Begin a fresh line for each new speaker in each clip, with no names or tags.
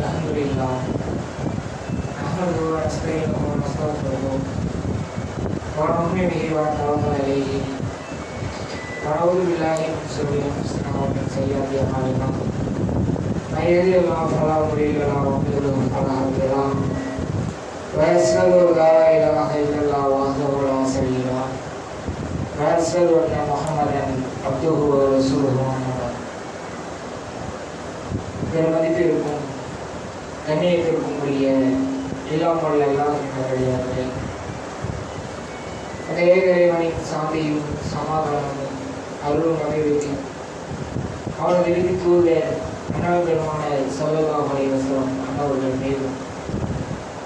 Alhamdulillah. Nahmaduhu wa nasta'inuhu wa nastaghfiruh. Wa nu'minu bihi wa natawakkal alayhi. Wa na'udzu billahi min shururi anfusina wa min sayyiati a'malina. May yahdihillahu fala mudilla lahu wa may yudlil fala hadiya lahu. Wa ashhadu an la ilaha illallah wahdahu la sharika lahu. Wa ashhadu anna Muhammadan abduhu wa rasuluhu. பெருமதிப்பிற்கும் கண்ணியத்திற்கும் உரிய எல்லாம் வல்ல அல்லாஹ்வின் அந்த ஏகரைவனின் சாந்தியும் சமாதானமும் அருளும் அமைதியும் அவரது இறுதி தூதர் அன்னவர்களுமான ஸல்லல்லாஹு அலைஹி வஸல்லம் அன்னவர்கள் மீதும்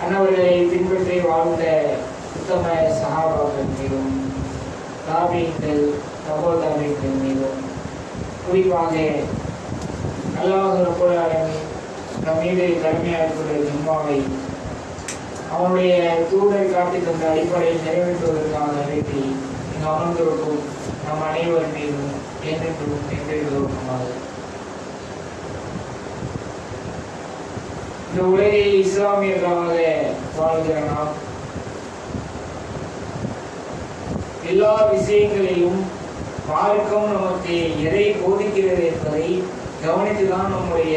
அன்னவர்களை பின்பற்றி வாழ்ந்த உத்தம சஹாபாக்கள் மீதும் தாபீன்கள் தபோதாபீன்கள் மீதும் குறிப்பாக அல்லாஹ் ரப்பல் ஆலமீன் நம் மீது கடமையாற்றுள்ள ஜும்மாவை அவனுடைய தூதர் காட்டி தந்த அடிப்படையில் நிறைவேற்றுவதற்காக வேண்டி இங்கு அமர்ந்திருக்கும் நம் அனைவர் மீதும் என்றென்றும் நின்றிருக்குமாறு இந்த உலகில் இஸ்லாமியர்களாக வாழ்கிற நாம் எல்லா விஷயங்களிலும் மார்க்கம் நமக்கு எதை போதிக்கிறது என்பதை கவனித்துதான் நம்முடைய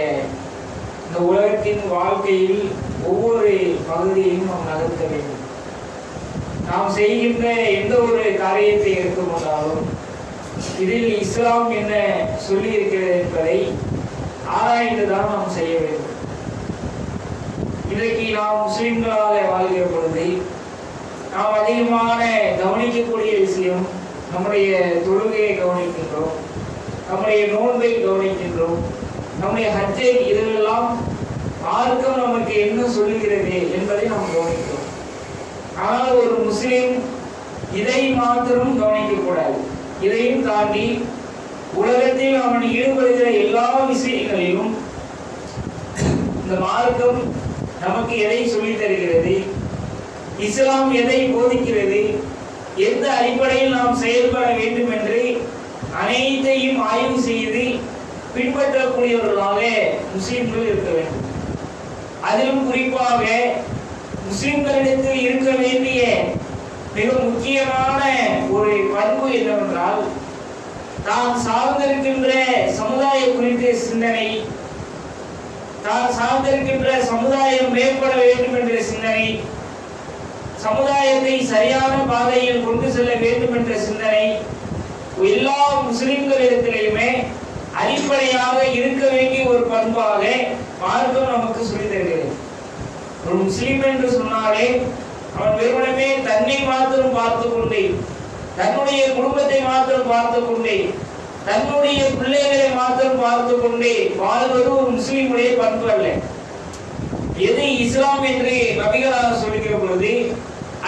இந்த உலகத்தின் வாழ்க்கையில் ஒவ்வொரு பகுதியையும் நாம் நகர்த்த வேண்டும். நாம் செய்கின்ற எந்த ஒரு காரியத்தை எடுத்துக்கொண்டாலும் இதில் இஸ்லாம் என்ன சொல்லி இருக்கிறது என்பதை ஆராய்ந்துதான் நாம் செய்ய வேண்டும். இன்றைக்கு நாம் முஸ்லிம்களாக வாழ்கிற பொழுது நாம் அதிகமான கவனிக்கக்கூடிய விஷயம் நம்முடைய தொழுகையை கவனிக்கின்றோம், நம்முடைய நோன்பை கவனிக்கின்றோம், நம்முடைய ஹஜ்ஜை, இதெல்லாம் மார்க்கம் நமக்கு என்ன சொல்லுகிறது என்பதை நாம் கவனிக்கிறோம். ஆனால் ஒரு முஸ்லிம் இதை மாத்திரம் கவனிக்கக்கூடாது. இதையும் தாண்டி உலகத்தில் அவன் ஈடுபடுகிற எல்லா விஷயங்களிலும் இந்த மார்க்கம் நமக்கு எதை சொல்லித் தருகிறது, இஸ்லாம் எதை போதிக்கிறது, எந்த அடிப்படையில் நாம் செயல்பட வேண்டும் என்று அனைத்தையும் ஆய்வு செய்து பின்பற்றக்கூடியவர்களாக முஸ்லிம்கள் இருக்க வேண்டும். அதிலும் குறிப்பாக முஸ்லிம்களிடத்தில் இருக்க வேண்டிய மிக முக்கியமான ஒரு பண்பு என்னவென்றால், தான் சார்ந்திருக்கின்ற சமுதாய குறித்த சிந்தனை, தான் சார்ந்திருக்கின்ற சமுதாயம் மேம்பட வேண்டும் என்ற சிந்தனை, சமுதாயத்தை சரியான பாதையில் கொண்டு செல்ல வேண்டும் என்ற சிந்தனை எல்லா முஸ்லிம்களிடத்திலேயுமே அடிப்படையாக இருக்க வேண்டிய ஒரு பண்பாக மார்க்கம் நமக்கு சொல்லித் தருகிறது. ஒரு முஸ்லிம் என்று சொன்னாலே அவன் வெறுமனே தன்னை மாத்திரம் பார்த்து கொண்டே, தன்னுடைய குடும்பத்தை மாத்திரம் பார்த்து கொண்டே, தன்னுடைய பிள்ளைகளை மாத்திரம் பார்த்து கொண்டே வாழ்வது ஒரு முஸ்லிமுடைய பண்பு அல்ல. எது இஸ்லாம் என்று நபிகளாக சொல்லுகிற பொழுது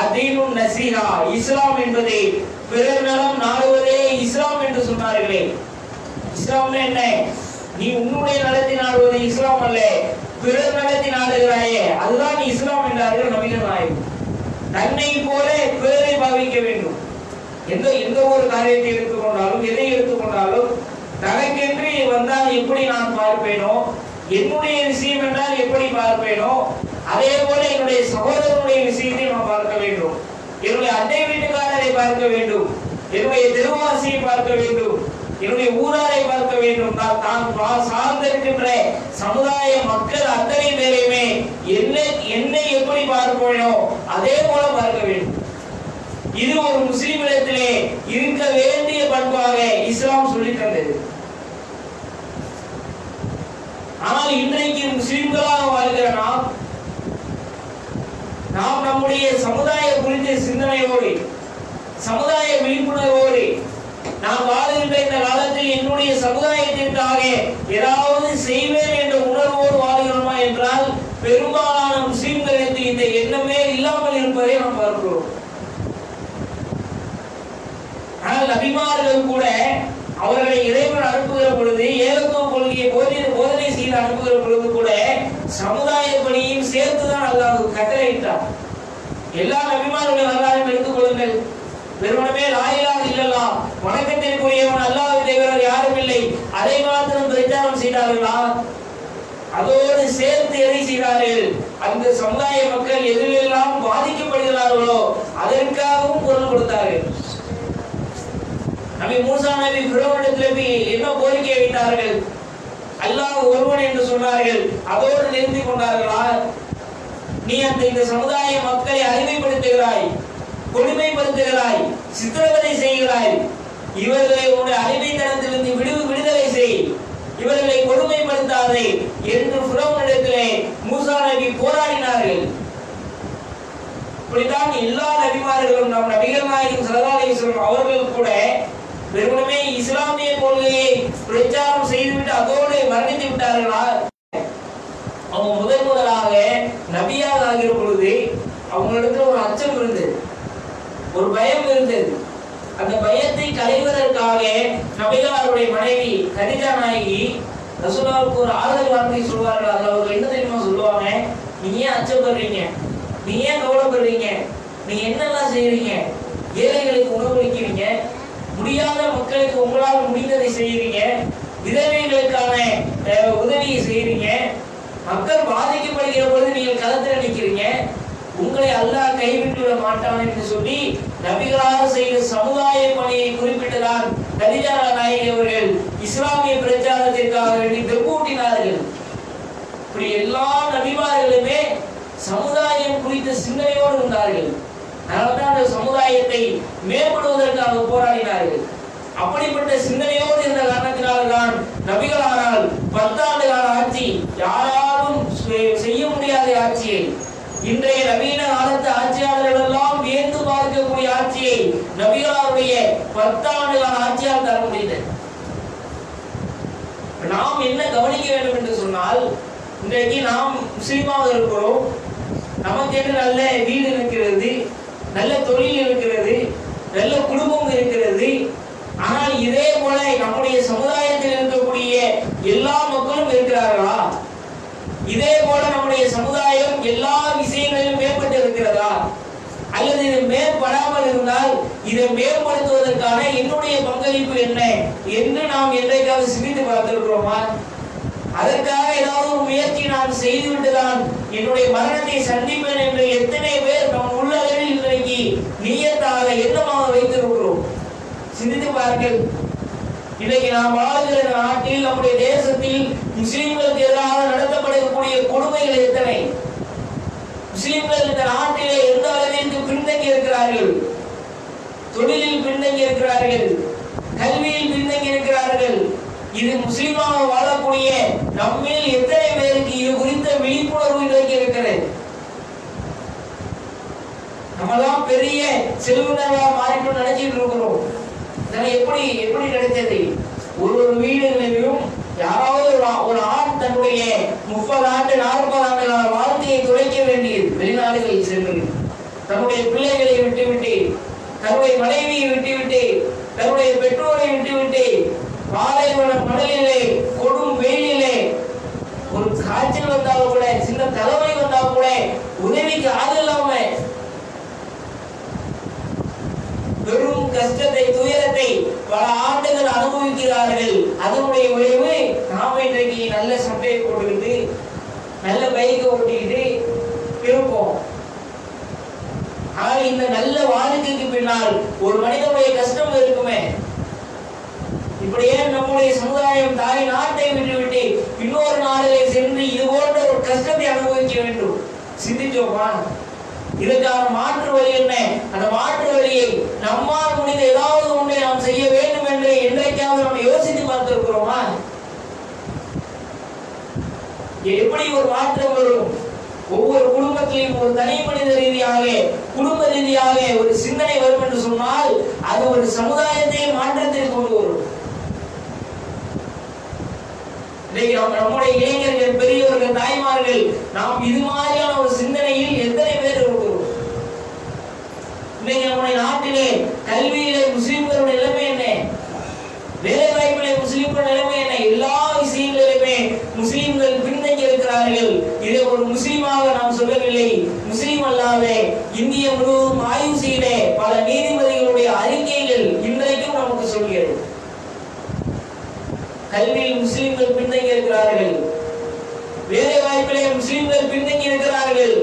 அதீனுன் நசீஹா, இஸ்லாம் என்பதை பிறர் நலம் நாடுவதே இஸ்லாம் என்று சொன்னார்களே. இஸ்லாம் என்ன? நீ உன்னுடைய நலத்தை நாடுவது இஸ்லாம் அல்ல, பிறர் நலத்தை நாடுகிறாயே அதுதான் இஸ்லாம் என்றார்கள் நபிகள் நாயகம். தன்னை போல பிறரை பாவிக்க வேண்டும். எந்த ஒரு காரியத்தை எடுத்துக்கொண்டாலும், எதை எடுத்துக்கொண்டாலும் தனக்கென்று வந்தால் எப்படி நான் பார்ப்பேனோ, என்னுடைய விஷயம் என்றால் எப்படி பார்ப்பேனோ, அதே போல என்னுடைய சகோதரனுடைய விஷயத்தை நாம் பார்க்க வேண்டும், என்னுடைய அண்டை வீட்டுக்காரரை பார்க்க வேண்டும், என்னுடைய தெருவாசியை பார்க்க வேண்டும், என்னுடைய ஊராரை பார்க்க வேண்டும். தான் சார்ந்திருக்கின்ற சமுதாய மக்கள் அத்தனை பேரையுமே என்னை எப்படி பார்ப்பேனோ அதே போல பார்க்க வேண்டும். இது ஒரு முஸ்லிமிடத்திலே இருக்க வேண்டிய பண்பாக இஸ்லாம் சொல்லி தந்தது. ஆனால் இன்றைக்கு முஸ்லிம்களாக வாழ்கிற நாம் நம்முடைய சமுதாய குறித்த சிந்தனையோடு, சமுதாய விழிப்புணர்வோடு நாம் வாழ்கின்ற இந்த காலத்தில் என்னுடைய சமுதாயத்திற்காக ஏதாவது செய்வேன் என்ற உணர்வோடு வாழ்கிறோமா என்றால் பெரும்பாலான முஸ்லிம்களுக்கு இந்த எண்ணமே இல்லாமல் இருப்பதை நாம் பார்க்கிறோம். ஆனால் நபிமார்கள் கூட அவர்களை இறைவன் அனுப்புகிற பொழுது, ஏகத்துவ கொள்கையை போதனை செய்து அனுப்புகிற பொழுது கூட சமுதாய பணியும் சேர்த்துதான் அல்லாஹ் கட்டளையிட்டார். எல்லா நபிமார்களுடைய வரலாறும் எடுத்துக் கொள்ளுங்கள். வெறுமனே லா இலாஹ இல்லல்லாஹ், வணக்கத்திற்குரியவன் அல்லாஹ்வை தவிர யாரும் இல்லை, அதை மாத்திரம் பிரச்சாரம் செய்தார்களா? அதோடு சேர்த்து எதை செய்தார்கள்? அந்த சமுதாய மக்கள் எதிலெல்லாம் பாதிக்கப்படுகிறார்களோ அதற்காகவும் குரல் கொடுத்தார்கள். நபி மூசா நபி ஃபிரௌனிடத்தில் என்ன கோரிக்கை வைத்தார்கள்? அல்லாஹ் ஒருவன் என்று சொன்னார்கள். அதோடு நிறுத்திக் கொண்டார்களா? நீ இந்த சமுதாய மக்களை அடிமைப்படுத்துகிறாய், கொடுமைப்படுத்துகிறாய், சித்திரவதை செய்கிறாய், இவர்களை உன்னுடைய அடிமைத்தனத்திலிருந்து விடுதலை செய், இவர்களை கொடுமைப்படுத்தாதே என்று ஃபிரௌனிடத்திலே மூசா நபி போராடினார்கள். இப்படித்தான் எல்லா நபிமார்களும் நம் நபிகள் நாயகம் ஸல்லல்லாஹு அலைஹி வஸல்லம் அவர்கள் கூட வெறுமனே இஸ்லாமிய கொள்கையை பிரச்சாரம் செய்துவிட்டு அதோடு மரணித்து விட்டார்களா? அவங்க முதலாக நபியாக ஆகிற பொழுது அவங்களிடத்துல ஒரு அச்சம் இருந்தது, ஒரு பயம் இருந்தது. அந்த பயத்தை களைவதற்காக நபிகளாருடைய மனைவி கதீஜா நாயகி ரசூலுல்லாஹ்வுக்கு ஒரு ஆறுதல் வார்த்தை சொல்வார்கள். அதுல அவர்கள் என்ன தெரியுமா சொல்லுவாங்க? நீங்க ஏன் அச்சப்படுறீங்க? நீங்க ஏன் கவலைப்படுறீங்க? நீங்க என்னெல்லாம் செய்யறீங்க? ஏழைகளுக்கு உணவளிக்கிறீங்க, முடியாத மக்களுக்கு உங்களால் முடிந்ததை செய்யறீங்க, விதவைகளுக்கான உதவியை செய்யறீங்க, மக்கள் பாதிக்கப்படுகிற பொழுது நீங்கள் களத்தில் நிற்கிறீங்க, உங்களை அல்லாஹ் கைவிட்டு விட மாட்டான் என்று சொல்லி நபிகளாக செய்த சமுதாய பணியை குறிப்பிட்டுதான் கதீஜா நாயகி அவர்கள் இஸ்லாமிய பிரச்சாரத்திற்காக வேண்டி வெப்பூட்டினார்கள். இப்படி எல்லா நபிமார்களுமே சமுதாயம் குறித்த சிந்தனையோடு இருந்தார்கள். அதனால்தான் அந்த சமுதாயத்தை மேம்படுவதற்காக போராடினார்கள். அப்படிப்பட்ட சிந்தனையோடு இருந்த காரணத்தினால்தான் நபிகளானால் 10 ஆண்டு கால ஆட்சி, யாராலும் செய்ய முடியாத ஆட்சியை, இன்றைய நவீன காலத்து ஆட்சியாளர்கள் எல்லாம் வியந்து பார்க்கக்கூடிய ஆட்சியை நபிகளாருடைய 10 ஆண்டு கால ஆட்சியால் தர முடிந்தது. நாம் என்ன கவனிக்க வேண்டும் என்று சொன்னால், இன்றைக்கு நாம் முஸ்லிமாக இருக்கிறோம், நமக்கு என்ன நல்ல வீடு இருக்கிறது, நல்ல தொழில் இருக்கிறது, நல்ல குடும்பம் இருக்கிறது. ஆனால் இதே போல நம்முடைய சமுதாயத்தில் இருக்கக்கூடிய எல்லா மக்களும் இருக்கிறார்களா? இதே போல நம்முடைய சமுதாயம் எல்லா விஷயங்களிலும் மேம்பட்டு இருக்கிறதா? அல்லது இது மேம்படாமல் இருந்தால் இதை மேம்படுத்துவதற்கான என்னுடைய பங்களிப்பு என்ன என்று நாம் என்றைக்காவது சிந்தித்து பார்த்திருக்கிறோமா? அதற்காக ஏதாவது ஒரு முயற்சி நான் செய்துவிட்டுதான் என்னுடைய மரணத்தை சந்திப்பேன் என்று எத்தனை பேர் நம் உள்ளளவில் இன்றைக்கு நியத்தாக எண்ணமாக வைத்திருக்கிறோம்? சிந்தித்து பாருங்கள். இன்றைக்கு நாம் வாழ்கிற நாட்டில், நம்முடைய தேசத்தில் முஸ்லிம்களுக்கு எதிராக நடத்தப்படக்கூடிய கொடுமைகள் எத்தனை? முஸ்லிம்கள் இந்த நாட்டிலே எந்த அளவிற்கு பின்தங்கி இருக்கிறார்கள்? தொழிலில் பின்தங்கி இருக்கிறார்கள், கல்வியில் பின்தங்கி இருக்கிறார்கள். இது முஸ்லிமாக வாழக்கூடிய நம்மில் எத்தனை பேருக்கு இது குறித்த விழிப்புணர்வு இன்றைக்கு இருக்கிறது? நம்மதான் பெரிய செல்வந்தர்களாக மாறிட்டு நினைச்சிட்டு இருக்கிறோம். எப்படி எப்படி கிடைத்தது? ஒரு வீடுகளிலும் யாராவது ஒரு ஆண் தன்னுடைய 30 ஆண்டு 40 ஆண்டு வாழ்க்கையை துளைக்க வேண்டியது வெளிநாடுகளில் சென்று தன்னுடைய பிள்ளைகளை விட்டுவிட்டு, தன்னுடைய மனைவியை விட்டுவிட்டு, தன்னுடைய பெற்றோரை விட்டுவிட்டு, பாலைவன மணலிலே கொடும் வெயிலிலே ஒரு காய்ச்சல் வந்தாலும் கூட, சின்ன தலைவலி வந்தாலும் கூட உதவிக்கு ஆள் இல்லாம பெரும் கஷ்டத்தை, துயரத்தை பல ஆண்டுகள் அனுபவிக்கிறார்கள். அதனுடைய விளைவு நாம இன்றைக்கு நல்ல சட்டையை போட்டுக்கிட்டு, நல்ல பைக்கை ஓட்டிக்கிட்டு இருப்போம். ஆனால் இந்த நல்ல வாழ்க்கைக்கு பின்னால் ஒரு மனிதனுடைய கஷ்டம் இருக்குமே. இப்படியே நம்முடைய சமுதாயம் தாய் நாட்டை விட்டுவிட்டு இன்னொரு நாளிலே சென்று இது போன்ற ஒரு கஷ்டத்தை அனுபவிக்க வேண்டும். சிந்திச்சோமா? இதற்கான மாற்று வழி என்ன? அந்த மாற்று வழியை நம்மால் முடிந்த ஏதாவது ஒன்றை நாம் செய்ய வேண்டும் என்று என்றைக்காவது நாம் யோசித்து பார்த்திருக்கிறோமா? எப்படி ஒரு மாற்றம் வரும்? ஒவ்வொரு குடும்பத்திலும் ஒரு தனி மனித ரீதியாக, குடும்ப ரீதியாக ஒரு சிந்தனை வரும் என்று சொன்னால் அது ஒரு சமுதாயத்தை மாற்றத்தில் கொண்டு வரும். நம்முடைய இளைஞர்கள், பெரியவர்கள், தாய்மார்கள், நாம் இது மாதிரியான ஒரு சிந்தனையில் எத்தனை பேர் இருக்கிறோம்? இன்னைக்கு நம்முடைய நாட்டிலே கல்வியிலே முஸ்லிம்களுடைய நிலைமை என்ன? வேலை வாய்ப்பிலே முஸ்லிம்கள் நிலைமை என்ன? எல்லா விஷயங்களிலுமே முஸ்லிம்கள் பின்தங்கி இருக்கிறார்கள். இதை ஒரு முஸ்லிமாக நாம் சொல்லவில்லை, முஸ்லிம் அல்லாத இந்திய முழுவதும் ஆய்வு செய்த பல நீதிபதிகளுடைய அறிக்கைகள் இன்றைக்கும் நமக்கு சொல்கிறது. கல்வியில் முஸ்லிம்கள் பின்தங்கி இருக்கிறார்கள், வேலை வாய்ப்பிலே முஸ்லிம்கள் பின்தங்கி இருக்கிறார்கள்.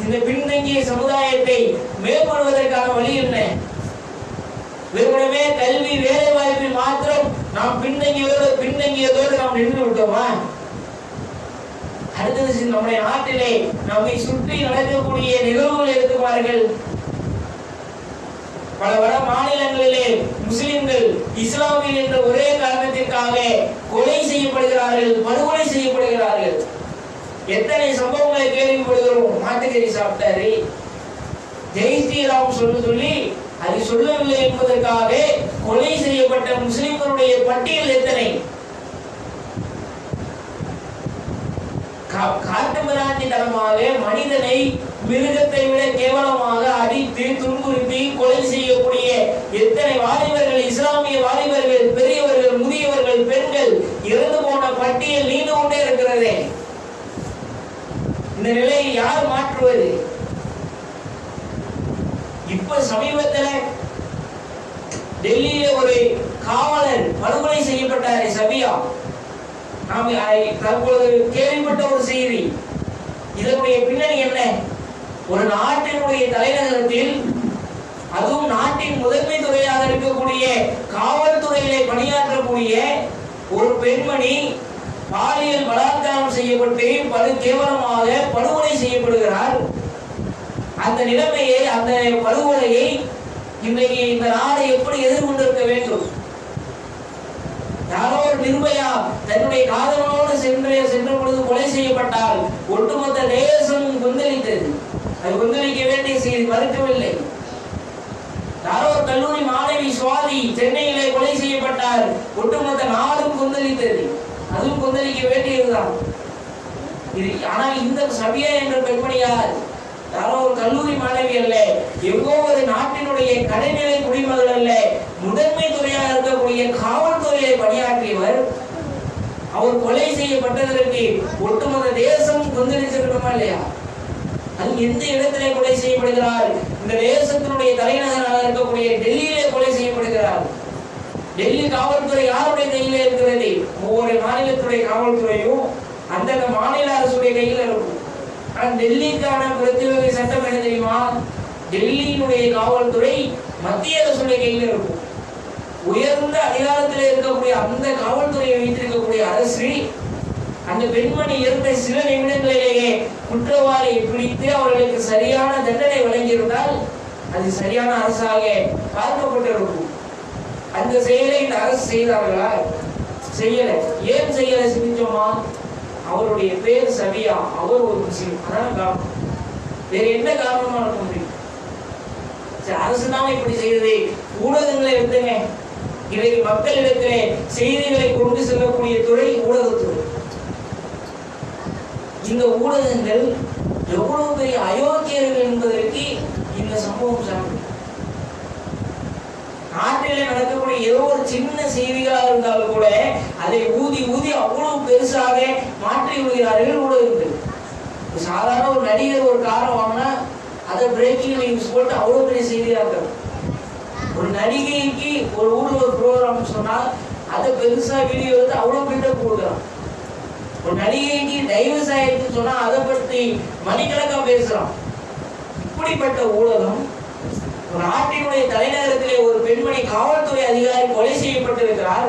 இந்த பின்தங்கிய சமுதாயத்தை மேம்படுவதற்கான வழி என்ன? வெறுமனே கல்வி வேலை வாய்ப்பில் மாத்திரம் நாம் பின்தங்கியதோடு நாம் நின்று விட்டோமா? அடுத்தது நம்முடைய நாட்டிலே நம்மை சுற்றி நடக்கக்கூடிய நிகழ்வுகள் எடுத்துப்பார்கள். பல வட மாநிலங்களிலே முஸ்லிம்கள் இஸ்லாமில் என்ற ஒரே காரணத்திற்காக கொலை செய்யப்படுகிறார்கள், படுகொலை செய்யப்படுகிறார்கள். எத்தனை சம்பவங்களை கேள்விப்படுகிறோம். மாட்டுக்கறி சாப்பிட்டாரு, ஜெய் ஸ்ரீராம் சொல்லி அதை சொல்லவில்லை என்பதற்காக கொலை செய்யப்பட்ட முஸ்லிம்களுடைய பட்டியல் எத்தனை? காட்டுமிராண்டித்தனமாக மனிதனை மிருகத்தை விட கேவலமாக அடித்து துன்புறுத்தி கொலை செய்யக்கூடிய எத்தனை வாலிபர்கள், இஸ்லாமிய வாலிபர்கள், பெரியவர்கள், முதியவர்கள், பெண்கள் இறந்து போன பட்டியல் நீண்டு கொண்டே இருக்கிறது. இந்த நிலையை யார் மாற்றுவது? இப்ப சமீபத்தில் டெல்லியில ஒரு காவலர் படுகொலை செய்யப்பட்டார், சபியா. நாம் தற்போது கேள்விப்பட்ட ஒரு செய்தி. இதனுடைய பின்னணி என்ன? ஒரு நாட்டினுடைய தலைநகரத்தில், அதுவும் நாட்டின் முதன்மை துறையாக இருக்கக்கூடிய காவல்துறையிலே பணியாற்றக்கூடிய ஒரு பெண்மணி பாலியல் பலாத்காரம் செய்யப்பட்டு கேவலமாக படுகொலை செய்யப்படுகிறார். அந்த நிலைமையை, அந்த படுகொலையை இன்றைக்கு இந்த நாடு எப்படி எதிர்கொண்டிருக்க வேண்டும்? யாரோ ஒரு நிர்பயா தன்னுடைய காதலனோடு சென்ற பொழுது கொலை செய்யப்பட்டால் ஒட்டுமொத்த தேசம் கொந்தளித்தது. அது கொந்தளிக்க வேண்டிய செய்தி, மறுக்கவில்லை. யாரோ ஒரு கல்லூரி மாணவி சுவாதி சென்னையிலே கொலை செய்யப்பட்டார், ஒட்டுமொத்த நாடும் கொந்தளித்தது. அதுவும் கொந்தளிக்க வேண்டியதுதான். ஆனால் இந்த சபியா என்ற பெண்மணி யார்? யாரோ ஒரு கல்லூரி மாணவி அல்ல, எவ்வளோ ஒரு நாட்டினுடைய கடைநிலை குடிமகள் அல்ல, முதன்மை துறையாக இருக்கக்கூடிய காவல்துறையை பணியாற்றியவர். அவர் கொலை செய்யப்பட்டதற்கு ஒட்டுமொத்த தேசம் கொந்தளிச்சிருக்கணுமா இல்லையா? அது எந்த இடத்திலே கொலை செய்யப்படுகிறார்? இந்த தேசத்தினுடைய தலைநகராக இருக்கக்கூடிய டெல்லியிலே கொலை செய்யப்படுகிறார். டெல்லி காவல்துறை யாருடைய கையில இருக்கிறது? ஒவ்வொரு மாநிலத்துடைய காவல்துறையும் அந்தந்த மாநில அரசுடைய கையில் இருக்கும். ஆனால் டெல்லிக்கான பிரத்யேக சட்டம் என்ன தெரியுமா? டெல்லியினுடைய காவல்துறை மத்திய அரசுடைய கையில் இருக்கும். உயர்ந்த அதிகாரத்தில் இருக்கக்கூடிய அந்த காவல்துறையை வைத்திருக்கக்கூடிய அரசு அந்த பெண்மணி இருந்த சில நிமிடங்களிலேயே குற்றவாளியை பிடித்து அவர்களுக்கு சரியான தண்டனை வழங்கியிருந்தால் அது சரியான அரசாக பார்க்கப்பட்டிருக்கும். அந்த செயலை இந்த அரசு செய்தார்களா? செய்யல. ஏன் செய்யல சிந்திச்சோமா? அவருடைய பேர் சபியா, அவர் ஒரு முஸ்லிம், அதான் காரணம். வேற என்ன காரணமா இருக்க முடியும்? அரசு தான் இப்படி செய்தது. ஊடகங்களை எடுத்துங்க, இன்றைக்கு மக்களிடத்திலே செய்திகளை கொண்டு செல்லக்கூடிய துறை ஊடகத்துறை. இந்த ஊடகங்கள் எவ்வளவு பெரிய அயோக்கியர்கள் என்பதற்கு இந்த சம்பவம் சான்று. நாட்டிலே நடக்கக்கூடிய ஏதோ ஒரு சின்ன செய்திகளாக இருந்தாலும் கூட அதை ஊதி அவ்வளவு பெருசாக மாற்றி விடுகிறார்கள் ஊடகங்கள். சாதாரண ஒரு நடிகர் ஒரு காரை வாங்கினா அதை பிரேக்கிங் நியூஸ் போட்டு அவ்வளவு பெரிய செய்தியாக இருக்கும். ஒரு நடிகைக்கு ஒரு ஊர்ல ஒரு ப்ரோக்ராம் சொன்னா அதை பெருசா வீடியோ எடுத்து அவ்வளவு பில்டப் கொடுக்குறான். ஒரு நடிகைக்கு டைவர்ஸ் ஆயிடுச்சுன்னு சொன்னா அதை பற்றி மணிக்கணக்கா பேசுறான். இப்படிப்பட்ட ஊடகம் ஒரு நாட்டினுடைய தலைநகரத்திலே ஒரு பெண்மணி காவல்துறை அதிகாரி கொலை செய்யப்பட்டிருக்கிறார்.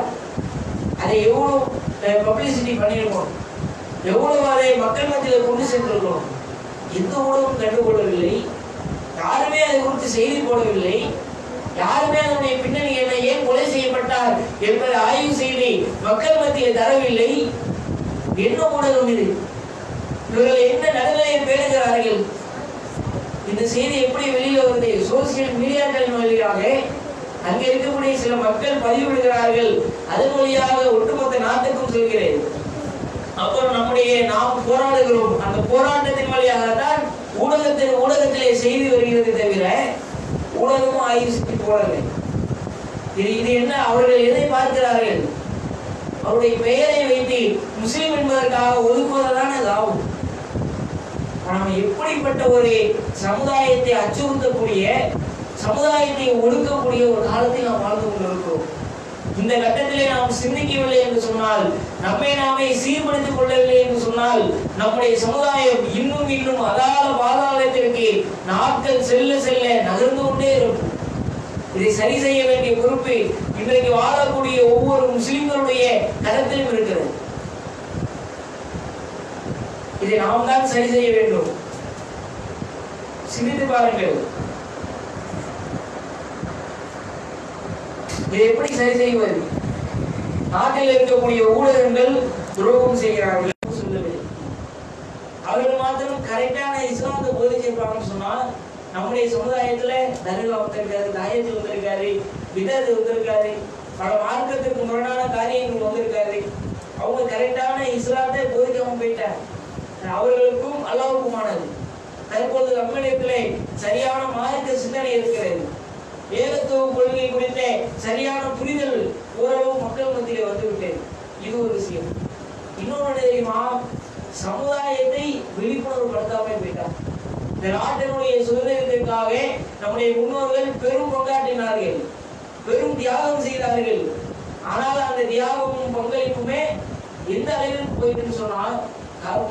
அதை எவ்வளவு பப்ளிசிட்டி பண்ணிருக்கோம், எவ்வளவு அதை மக்கள் மத்தியில் கொண்டு சென்றிருக்கிறோம். எந்த ஊடகம் கண்டுகொள்ளவில்லை, யாருமே அதை குறித்து செய்தி போடவில்லை, யாருமே அதனுடைய பின்னணி என்ன, ஏன் கொலை செய்யப்பட்டார் என்பதை ஆய்வு செய்து மக்கள் மத்தியில் தரவில்லை. என்ன ஊடகம் இது? இவர்கள் என்ன நடுநிலையை பேணுகிறார்கள்? இந்த செய்தி எப்படி வெளியில வருது? சோசியல் மீடியாக்களின் வழியாக அங்க இருக்கக்கூடிய சில மக்கள் பதிவிடுகிறார்கள், அதன் வழியாக ஒட்டுமொத்த நாட்டுக்கும் சொல்கிறேன். அப்புறம் நாம் போராடுகிறோம். அந்த போராட்டத்தின் வழியாகத்தான் ஊடகத்திலே செய்தி வருகிறது தவிர ஊடகமும் ஆய்வு செய்து போடவில்லை. இது என்ன? அவர்கள் எதை பார்க்கிறார்கள்? அவருடைய பெயரை வைத்து முஸ்லிம் என்பதற்காக ஒதுக்குவதுதான் அது ஆகும். நாம் எப்படிப்பட்ட ஒரு சமுதாயத்தை அச்சுறுத்தக்கூடிய, சமுதாயத்தை ஒடுக்கக்கூடிய ஒரு காலத்தில் நாம் வாழ்ந்து கொண்டிருக்கிறோம். இந்த கட்டத்திலே நாம் சிந்திக்கவில்லை என்று சொன்னால், நம்மை நாமே சீர்படுத்திக் கொள்ளவில்லை என்று சொன்னால், நம்முடைய சமுதாயம் இன்னும் இன்னும் அதால பாதாளத்திற்கு நாட்கள் செல்ல செல்ல நகர்ந்து கொண்டே இருக்கும். இதை சரி செய்ய வேண்டிய பொறுப்பு இன்றைக்கு வாழக்கூடிய ஒவ்வொரு முஸ்லிம்களுடைய கருத்திலும் இருக்கிறது. இதை நாம் தான் சரி செய்ய வேண்டும். சிந்தித்து பாருங்கள், இதை எப்படி சரி செய்வது? நாட்டில் இருக்கக்கூடிய ஊடகங்கள் துரோகம் செய்கிறார்கள் சொல்லவில்லை. அவர்கள் மாத்திரம் கரெக்டான இஸ்லாத்தை போதிச்சிருப்பாங்கன்னு சொன்னா, நம்முடைய சமுதாயத்துல தர்கா வந்திருக்காரு, தாயத்து வந்திருக்காரு, பிதத் வந்திருக்காரு, பல மார்க்கத்திற்கு முரணான காரியங்கள் வந்திருக்காரு. அவங்க கரெக்டான இஸ்லாத்தை போதிக்காம போயிட்டாங்க. அவர்களுக்கும் அல்லாஹ்வுக்குமானது. தற்போது நம்மிடத்திலே சரியான மார்க்க சிந்தனை இருக்கிறது. ஏகத்துவ கொள்கை குறித்த சரியான புரிதல் ஓரளவு மக்கள் மத்தியிலே வந்துவிட்டது. இது ஒரு விஷயம். இன்னொன்று தெரியுமா, சமுதாயத்தை விழிப்புணர்வு படுத்தாமல் போயிட்டார். இந்த நாட்டினுடைய சுதந்திரத்திற்காக நம்முடைய முன்னோர்கள் பெரும் கொண்டாடினார்கள், பெரும் தியாகம் செய்தார்கள். ஆனால் அந்த தியாகமும் பங்களிப்புமே எந்த அளவிற்கு போயிட்டுன்னு சொன்னால்,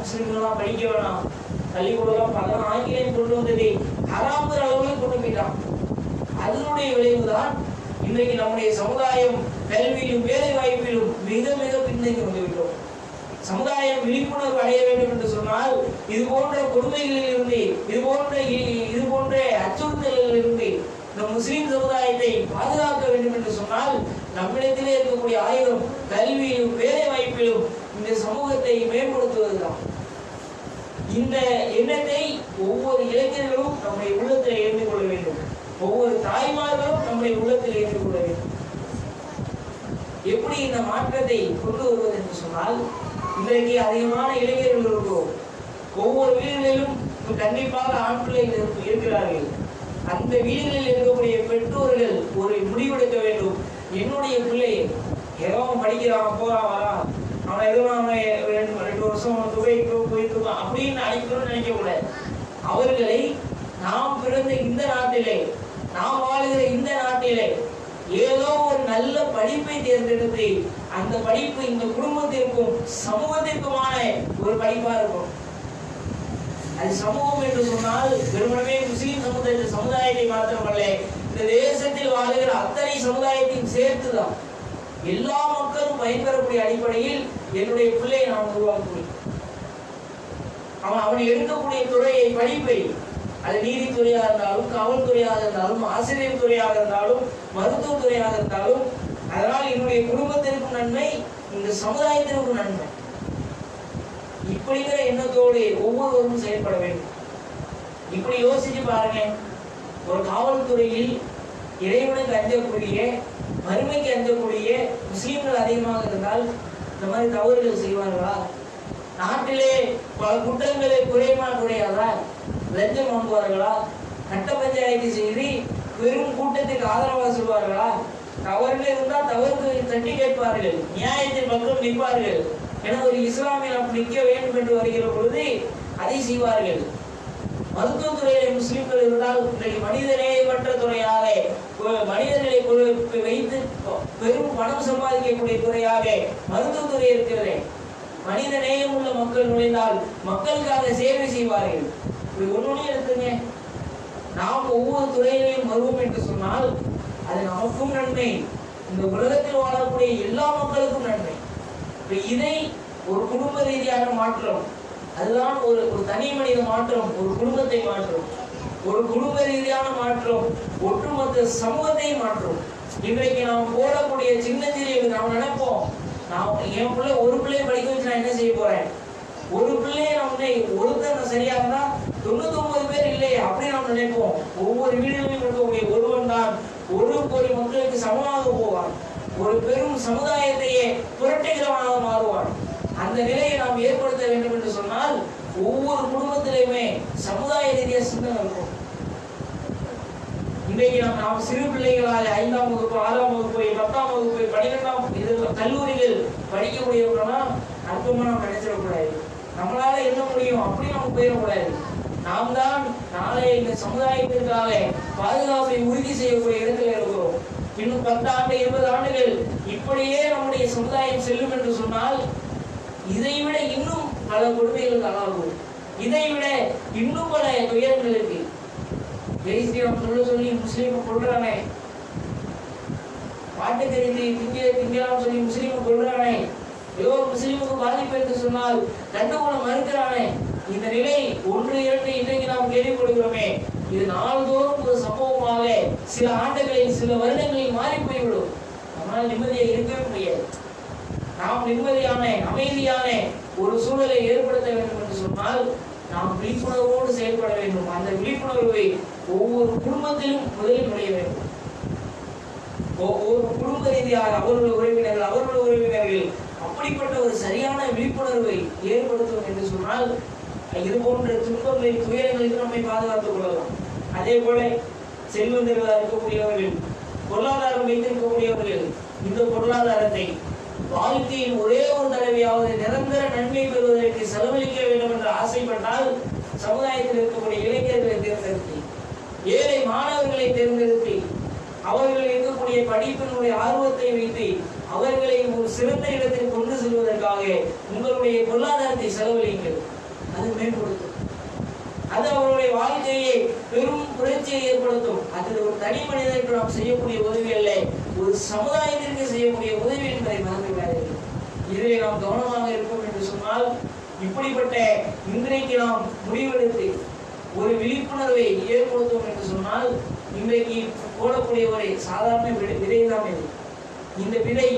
முஸ்லிம்கள்லாம் படிக்க வேணாம், பள்ளிக்கூடம் பல ஆங்கிலேயம் கொண்டு வந்ததை ஹராம்புற அளவுக்கு கொண்டு போயிட்டான். அதனுடைய விளைவுதான் இன்றைக்கு நம்முடைய சமுதாயம் கல்வியிலும் வேலை வாய்ப்பிலும் மிக மிக பின்தங்கி வந்துவிட்டோம். சமுதாயம் விழிப்புணர்வு அடைய வேண்டும் என்று சொன்னால், இது போன்ற கொடுமைகளில் இருந்து, இது போன்ற அச்சுறுத்தல்களில் இருந்து இந்த முஸ்லிம் சமுதாயத்தை பாதுகாக்க வேண்டும் என்று சொன்னால், நம்மிடத்திலே இருக்கக்கூடிய ஆயுதம் கல்வியிலும் வேலை வாய்ப்பிலும் இந்த சமூகத்தை மேம்படுத்துவதுதான். இந்த எண்ணத்தை ஒவ்வொரு இளைஞர்களும் நம்முடைய உள்ளத்தில் ஏற்றுக் கொள்ள வேண்டும். ஒவ்வொரு தாய்மார்களும் நம்முடைய உள்ளத்தில் ஏற்றுக் கொள்ள வேண்டும். எப்படி இந்த மாற்றத்தை கொண்டு வருவது என்று சொன்னால், இன்றைக்கு அதிகமான இளைஞர்கள் இருக்கும். ஒவ்வொரு வீடுகளிலும் கண்டிப்பாக ஆண் பிள்ளைகள் இருக்கிறார்கள். அந்த வீடுகளில் இருக்கக்கூடிய பெற்றோர்கள் ஒரு முடிவெடுக்க வேண்டும். என்னுடைய பிள்ளை ஏதோ படிக்கிறான், போறான், வரான், அவன் ஏதோ அவன் 2 வருஷம் துபாய்க்கு போயிட்டு அப்படின்னு அழைக்கணும்னு நினைக்க கூடாது. அவர்களை நாம் பிறந்த இந்த நாட்டிலே, நாம் வாழ்கிற இந்த நாட்டிலே ஏதோ ஒரு நல்ல படிப்பை தேர்ந்தெடுத்து அந்த படிப்பு இந்த குடும்பத்திற்கும் சமூகத்திற்குமான ஒரு படிப்பா இருக்கும். அது சமூகம் என்று சொன்னால் வெறுமனே முஸ்லிம் சமுதாயத்தை மாத்திரமல்ல, இந்த தேசத்தில் வாழ்கிற அத்தனை சமுதாயத்தையும் சேர்த்துதான். எல்லா மக்களும் பயன்பெறக்கூடிய அடிப்படையில் என்னுடைய பிள்ளையை நான் உருவாக்குவேன். அவன் எடுக்கக்கூடிய துறையை, படிப்பை, அது நீதித்துறையாக இருந்தாலும், காவல்துறையாக இருந்தாலும், ஆசிரியர் துறையாக இருந்தாலும், மருத்துவத்துறையாக இருந்தாலும், அதனால் என்னுடைய குடும்பத்திற்கும் நன்மை, இந்த சமுதாயத்திற்கும் நன்மை. இப்படிங்கிற எண்ணத்தோடு ஒவ்வொருவரும் செயல்பட வேண்டும். இப்படி யோசிச்சு பாருங்க, ஒரு காவல்துறையில் இறைவனுக்கு அஞ்சக்கூடிய, மறுமைக்கு அஞ்சக்கூடிய முஸ்லிம்கள் அதிகமாக இருந்தால் இந்த மாதிரி தவறுகள் செய்வார்களா? நாட்டிலே பல குற்றங்களை குறையாதா? லஞ்சம் வாங்குவார்களா? கட்ட பஞ்சாயத்து செய்து பெரும் கூட்டத்துக்கு ஆதரவாக சொல்வார்களா? தவறுகள் இருந்தால் தவறுக்கு தட்டி கேட்பார்கள், நியாயத்தின் பக்கம் நிற்பார்கள். என ஒரு இஸ்லாமிய நிற்க வேண்டும் என்று வருகிற பொழுது அதை செய்வார்கள். மருத்துவத்துறையில முஸ்லிம்கள் இருந்தால் இன்றைக்கு மனிதநேயமற்ற துறையாக, மனிதர்களை வைத்து பெரும் பணம் சம்பாதிக்கக்கூடிய துறையாக மருத்துவத்துறை இருக்கிறது. மனித நேயம் உள்ள மக்கள் நுழைந்தால் மக்களுக்காக சேவை செய்வார்கள். இப்படி ஒன்னொன்னு எடுத்துங்க. நாம் ஒவ்வொரு துறையிலையும் வருவோம் என்று சொன்னால் அது நமக்கும் நன்மை, இந்த உலகத்தில் வாழக்கூடிய எல்லா மக்களுக்கும் நன்மை. இதை ஒரு குடும்ப ரீதியான மாற்றம், அதுதான் ஒரு தனி மனித மாற்றம், ஒரு குடும்பத்தை மாற்றும். ஒரு குடும்ப ரீதியான மாற்றம் ஒட்டுமொத்த சமூகத்தை மாற்றும். இன்றைக்கு நாம் போடக்கூடிய சின்ன சிறிய நாம் நினைப்போம், நான் என் பிள்ளை ஒரு பிள்ளையை படிக்க வச்சு நான் என்ன செய்ய போறேன், ஒரு பிள்ளையை நம்மை ஒருத்தர் சரியா இருந்தா 99 பேர் இல்லையே அப்படி நாம் நினைப்போம். ஒவ்வொரு வீடுகளிலும் இருக்கக்கூடிய ஒருவன் தான் ஒரு கோடி மக்களுக்கு சமமாக போவான், ஒரு பெரும் சமுதாயத்தையே புரட்டுகிறவனாக மாறுவான். அந்த நிலையை நாம் ஏற்படுத்த வேண்டும் என்று சொன்னால் ஒவ்வொரு குடும்பத்திலையுமே சமுதாய ரீதியா சிந்தனை இருக்கும். இன்றைக்கு நாம் சிறு பிள்ளைகளாக 5ஆம் வகுப்பு, 6ஆம் வகுப்பு, 10ஆம் வகுப்பு, 12ஆம் கல்லூரிகள் படிக்கக்கூடியவர்களா அற்பமா நாம் நினைச்சிடக்கூடாது. நம்மளால என்ன முடியும் அப்படி நம்ம போயிடக்கூடாது. நாம் தான் நாளை இந்த சமுதாயத்திற்காக பாதுகாப்பை உறுதி செய்யக்கூடிய இடத்துல இருக்கிறோம். இன்னும் 10 ஆண்டு 20 ஆண்டுகள் இப்படியே நம்முடைய சமுதாயம் செல்லும் என்று சொன்னால் இதைவிட இன்னும் பல கொடுமைகளுக்கு ஆளாகும், இதைவிட இன்னும் பல துயரங்களுக்கு. ஜெய்ஸ்ரீராம் சொல்லி முஸ்லீமை கொள்றானே, பாட்டுக்கறிந்து திங்கலாம் சொல்லி முஸ்லீமை கொள்றானே, ஏதோ முஸ்லீமுக்கு பாதிப்பு என்று சொன்னால் கண்டுகொள்ள மறுக்கிறானே. இந்த நிலை 1 2 இன்றைக்கு நாம் கேள்விப்படுகிறோமே, இது நாள்தோறும் ஒரு சம்பவமாக சில ஆண்டுகளில் சில வருடங்களில் மாறி போய்விடும். நம்மளால் நிம்மதியாக இருக்கவே முடியாது. நாம் நிம்மதியான அமைதியான ஒரு சூழலை ஏற்படுத்த வேண்டும் என்று சொன்னால் நாம் விழிப்புணர்வோடு செயல்பட வேண்டும். அந்த விழிப்புணர்வை ஒவ்வொரு குடும்பத்திலும் முதலில் நுழைய வேண்டும். ஒவ்வொரு குடும்ப ரீதியாக அவர்களுடைய உறவினர்கள் அப்படிப்பட்ட ஒரு சரியான விழிப்புணர்வை ஏற்படுத்தும் என்று சொன்னால் இது போன்ற துன்பங்களில் துயரங்களுக்கு நம்மை பாதுகாத்துக் கொள்ளலாம். அதே போல செல்வந்தர்களாக இருக்கக்கூடியவர்கள், பொருளாதாரம் வைத்திருக்கக்கூடியவர்கள் இந்த பொருளாதாரத்தை வாழ்க்கையில் ஒரே ஒரு தடவையாவது நிரந்தர நன்மை பெறுவதற்கு செலவழிக்க வேண்டும் என்று ஆசைப்பட்டால் சமுதாயத்தில் இருக்கக்கூடிய இளைஞர்களை தேர்ந்தெடுத்து, ஏழை மாணவர்களை தேர்ந்தெடுத்து, அவர்கள் இருக்கக்கூடிய படிப்பினுடைய ஆர்வத்தை வைத்து அவர்களை ஒரு சிறந்த இடத்தில் கொண்டு செல்வதற்காக உங்களுடைய பொருளாதாரத்தை செலவழிங்கள். அது மேம்படுத்தும், அது அவருடைய வாழ்க்கையை பெரும் புரட்சியை ஏற்படுத்தும். அது ஒரு தனி மனிதனுக்கு நாம் செய்யக்கூடிய உதவி அல்ல, ஒரு சமுதாயத்திற்கு செய்யக்கூடிய உதவி என்பதை மறந்து விடாதீர்கள். இதிலே நாம் கவனமாக இருப்போம் என்று சொன்னால் இப்படிப்பட்ட இன்றைக்கு நாம் முடிவெடுத்து ஒரு விழிப்புணர்வை ஏற்படுத்தும் என்று சொன்னால் இன்றைக்கு போடக்கூடிய ஒரு சாதாரண விதைதான் இது. இந்த விதை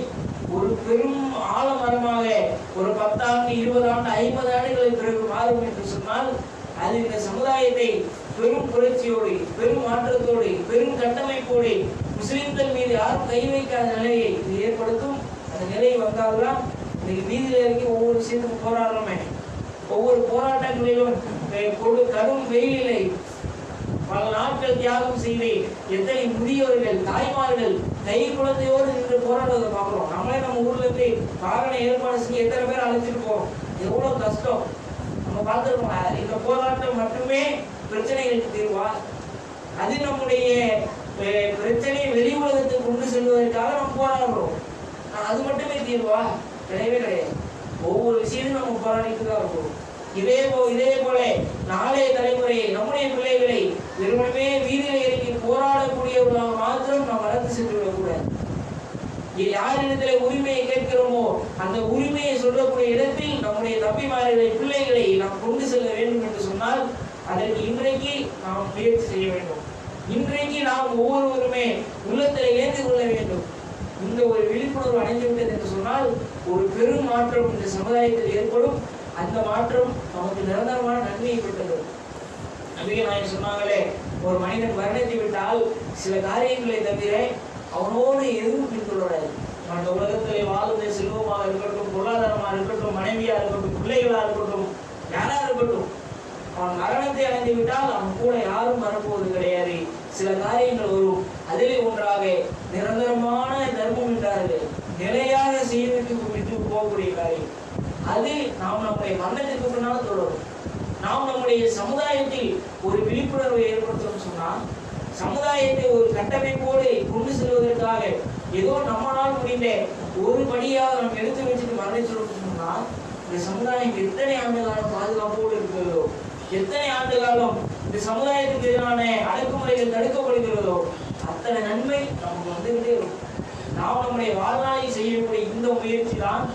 ஒரு பெரும் ஆலமரமாக ஒரு 10 ஆண்டு 20 ஆண்டு 50 ஆண்டுகளுக்கு பிறகு மாறும் என்று சொன்னால் அது இந்த சமுதாயத்தை பெரும் புரட்சியோடு, பெரும் மாற்றத்தோடு, பெரும் கட்டமைப்போடு முஸ்லிம்கள் மீது யாரும் கை வைக்காத நிலையை இது ஏற்படுத்தும். அந்த நிலை வந்தால்தான் இன்னைக்கு வீதியில் இறங்கி ஒவ்வொரு விஷயத்துக்கும் போராடுறோமே, ஒவ்வொரு போராட்டங்களிலும் கடும் வெயிலிலை பல நாட்கள் தியாகம் செய்து எத்தனை முதியோர்கள் தாய்மார்கள் கை குழந்தையோடு நின்று போராடுவதை பார்க்கிறோம். நம்மளே நம்ம ஊர்ல இருந்து வாகன ஏற்பாடு செஞ்சு எத்தனை பேர் அழைச்சிட்டு போறோம், எவ்வளவு கஷ்டம் நம்ம பார்த்துருக்கோம். இந்த போராட்டம் மட்டுமே பிரச்சனைகளுக்கு தீர்வா? அது நம்முடைய பிரச்சனையை வெளி உலகத்துக்கு கொண்டு செல்வதற்காக நம்ம போராடுறோம். அது மட்டுமே தீர்வா? கிடையவே கிடையாது. ஒவ்வொரு விஷயத்தையும் நம்ம போராடிட்டு தான் இருக்கோம். இதே போல நாளைய தலைமுறையை, நம்முடைய பிள்ளைகளை வெறுமனே வீதியில் இறங்கி போராடக்கூடியவர்களாக மாத்திரம் நாம் வளர்த்து சென்று விடக்கூடாது. யாரிடத்துல உரிமையை கேட்கிறோமோ அந்த உரிமையை சொல்லக்கூடிய இடத்தில் நம்முடைய தம்பிமார்களை, பிள்ளைகளை நாம் கொண்டு செல்ல வேண்டும் என்று சொன்னால் அதற்கு இன்றைக்கு நாம் முயற்சி செய்ய வேண்டும். இன்றைக்கு நாம் ஒவ்வொருவருமே உள்ளத்தில் ஏந்து கொள்ள வேண்டும். இந்த ஒரு விழிப்புணர்வு அடைந்துவிட்டது என்று சொன்னால் ஒரு பெரும் மாற்றம் இந்த சமுதாயத்தில் ஏற்படும். அந்த மாற்றம் நமக்கு நிரந்தரமான நன்மையை பெற்றது. நபிகள் நாயகம் சொன்னாங்களே, ஒரு மனிதன் மரணித்து விட்டால் சில காரியங்களை தவிர அவனோடு எதுவும் பின்தொடராது. அந்த உலகத்திலே வாழ்ந்த செல்வமாக இருக்கட்டும், பொருளாதாரமாக இருக்கட்டும், மனைவியா இருக்கட்டும், பிள்ளைகளா இருக்கட்டும், யாரா இருக்கட்டும், அவன் மரணத்தை அடைந்து விட்டால் அவன் கூட யாரும் வரப்போவது கிடையாது. சில காரியங்கள் வரும். அதிலே ஒன்றாக நிரந்தரமான தர்மம் என்றார்கள், நிலையாக செய்துவிட்டு போகக்கூடிய காரியம். அது நாம் நம்முடைய மரணத்திற்கு பின்னால் தொடரும். நாம் நம்முடைய சமுதாயத்தில் ஒரு விழிப்புணர்வை ஏற்படுத்தணும் சொன்னால், சமுதாயத்தை ஒரு கட்டமைப்போடு கொண்டு செல்வதற்காக ஏதோ நம்மளால் முடிந்த ஒரு படியாக நாம் எடுத்து வச்சுட்டு மரணிச்சோம் சொன்னால், இந்த சமுதாயம் எத்தனை ஆண்டு காலம் பாதுகாப்போடு இருக்கிறதோ, எத்தனை ஆண்டு காலம் இந்த சமுதாயத்துக்கு எதிரான அடக்குமுறைகள் தடுக்கப்படுகிறதோ அத்தனை நன்மை நமக்கு வந்துகிட்டே இருக்கும். நாம் நம்முடைய வாழ்நாளில் செய்யக்கூடிய இந்த முயற்சி தான்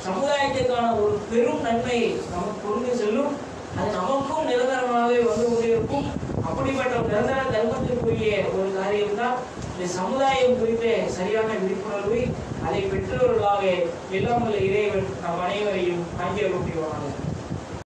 சமுதாயத்திற்கான ஒரு பெரும் நன்மையை நமக்கு கொண்டு செல்லும். அது நமக்கும் நிரந்தரமாகவே வந்து கொண்டே இருக்கும். அப்படிப்பட்ட நிரந்தர தர்மத்திற்குரிய ஒரு காரியம் தான் இந்த சமுதாயம் குறித்த சரியான விழிப்புணர்வு. அதை பெற்றவர்களாக எல்லாம் உள்ள இறைவன் நம் அனைவரையும் ஆக்கிய கொண்டிருவார்கள்.